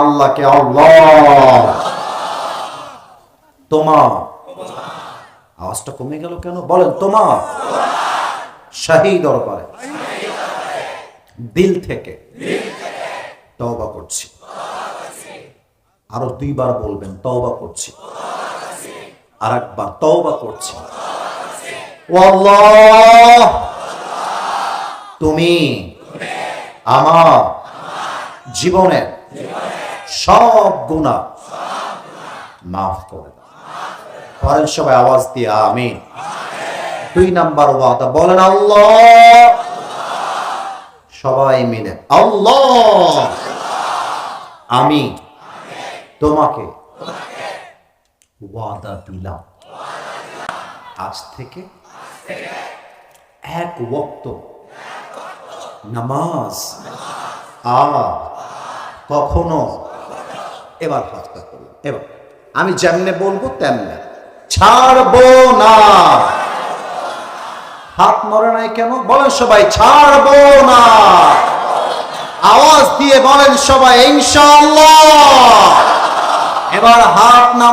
আল্লাহকে আল্লাহ, তোমার আওয়াজটা কমে গেল কেন? বলেন তোমার শাহী দরবারে দিল থেকে তওবা করছি। আরো 2 বার বলবেন তওবা করছি, আর একবার তওবা করছি। ও আল্লাহ, তুমি আমার জীবনের সব গুনাহ মাফ করে দাও। পরের সবাই আওয়াজ দিয়ে আমিন। 2 নাম্বার ওয়াদা বলেন আল্লাহ, সবাই মিলে আল্লাহ, আমি তোমাকে ওয়াদা দিলাম আজ থেকে 1 ওয়াক্ত নামাজ আর কখনো, এবার হাতটা করলাম, এবার আমি যেমনে বলবো তেমনে ছাড়বো না। হাত মরে নাই কেন? বলেন সবাই ছাড়বো না। আওয়াজ দিয়ে বলেন সবাই ইনশাআল্লাহ। এবার হাত নাম